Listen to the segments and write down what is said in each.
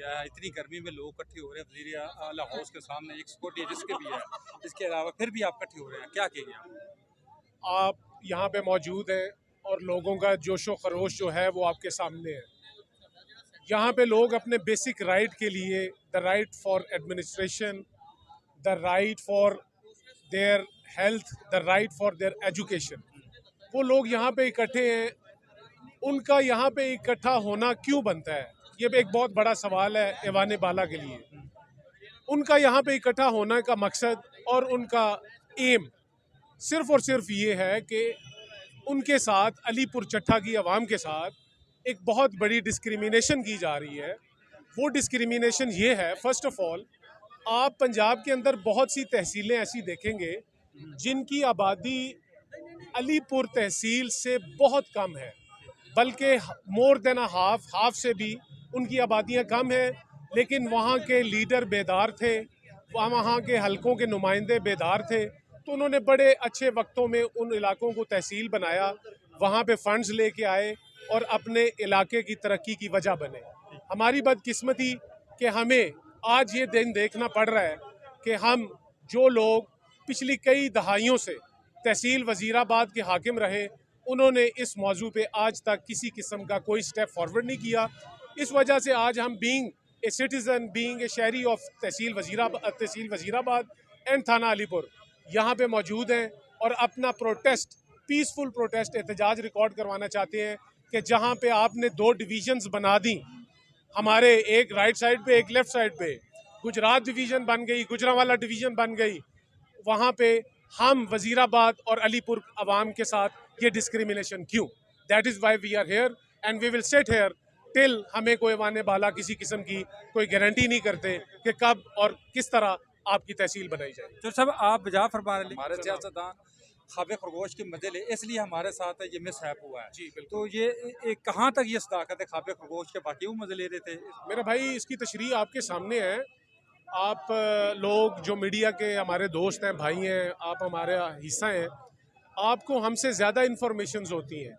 गया है, इतनी गर्मी में लोग इकट्ठे हो रहे हैं वज़ीर आला हाउस के सामने, एक सिक्योरिटी रिस्क भी है, इसके अलावा फिर भी आप इकट्ठे हो रहे हैं, क्या कहेंगे आप यहाँ पे मौजूद हैं और लोगों का जोशो खरोश जो है वो आपके सामने है। यहाँ पे लोग अपने बेसिक राइट के लिए, the right for administration, the right for their health, the right for their education, वो लोग यहाँ पे इकट्ठे हैं। उनका यहाँ पे इकट्ठा होना क्यों बनता है, ये भी एक बहुत बड़ा सवाल है ऐवान बाला के लिए। उनका यहाँ पे इकट्ठा होने का मकसद और उनका एम सिर्फ और सिर्फ ये है कि उनके साथ, अलीपुर चट्टा की आवाम के साथ एक बहुत बड़ी डिस्क्रिमिनेशन की जा रही है। वो डिस्क्रिमिनेशन ये है, फर्स्ट ऑफ ऑल, आप पंजाब के अंदर बहुत सी तहसीलें ऐसी देखेंगे जिनकी आबादी अलीपुर तहसील से बहुत कम है, बल्कि मोर देन हाफ से भी उनकी आबादियाँ कम हैं, लेकिन वहाँ के लीडर बेदार थे, वहाँ के हलकों के नुमाइंदे बेदार थे, तो उन्होंने बड़े अच्छे वक्तों में उन इलाकों को तहसील बनाया, वहाँ पे फंड्स लेके आए और अपने इलाके की तरक्की की वजह बने। हमारी बदकिस्मती कि हमें आज ये दिन देखना पड़ रहा है कि हम जो लोग पिछली कई दहाइयों से तहसील वज़ीराबाद के हाकिम रहे, उन्होंने इस मौजू पे आज तक किसी किस्म का कोई स्टेप फॉरवर्ड नहीं किया। इस वजह से आज हम being a citizen, being a शहरी ऑफ तहसील वज़ीराबाद एंड थाना अलीपुर यहाँ पे मौजूद हैं और अपना प्रोटेस्ट, पीसफुल प्रोटेस्ट, एहतजाज रिकॉर्ड करवाना चाहते हैं कि जहाँ पे आपने 2 डिवीज़न्स बना दी, हमारे एक राइट साइड पे एक लेफ़्ट साइड पे, गुजरात डिवीज़न बन गई, गुजरांवाला डिवीज़न बन गई, वहाँ पे हम वज़ीराबाद और अलीपुर अवाम के साथ ये डिस्क्रिमिनेशन क्यों? That is why we are here and we will sit here till हमें कोई वाने बाला किसी किस्म की कोई गारंटी नहीं करते कि कब और किस तरह आपकी तहसील बनाई जाए। तो सब आप बजा फरमा रहे, हमारे सियासतदान ख्वाब खरगोश के मजे ले, इसलिए हमारे साथ ये मिसहैप हुआ है जी बिल्कुल। तो ये कहाँ तक ये सदाकत है ख्वाब खरगोश के, बाकी वो मजे ले रहे थे? मेरा भाई, इसकी तशरीह आपके सामने है। आप लोग जो मीडिया के हमारे दोस्त हैं, भाई हैं, आप हमारा हिस्सा हैं, आपको हमसे ज़्यादा इंफॉर्मेशंस होती हैं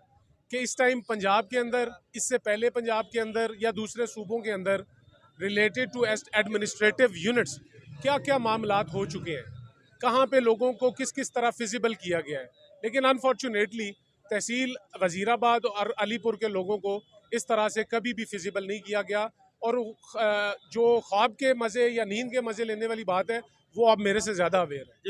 कि इस टाइम पंजाब के अंदर, इससे पहले पंजाब के अंदर या दूसरे सूबों के अंदर रिलेटेड टू एडमिनिस्ट्रेटिव यूनिट्स क्या क्या मामलात हो चुके हैं, कहाँ पे लोगों को किस किस तरह फिजिबल किया गया है। लेकिन अनफॉर्चुनेटली तहसील वज़ीराबाद और अलीपुर के लोगों को इस तरह से कभी भी फिजिबल नहीं किया गया और जो ख्वाब के मज़े या नींद के मज़े लेने वाली बात है वो आप मेरे से ज़्यादा अवेयर है।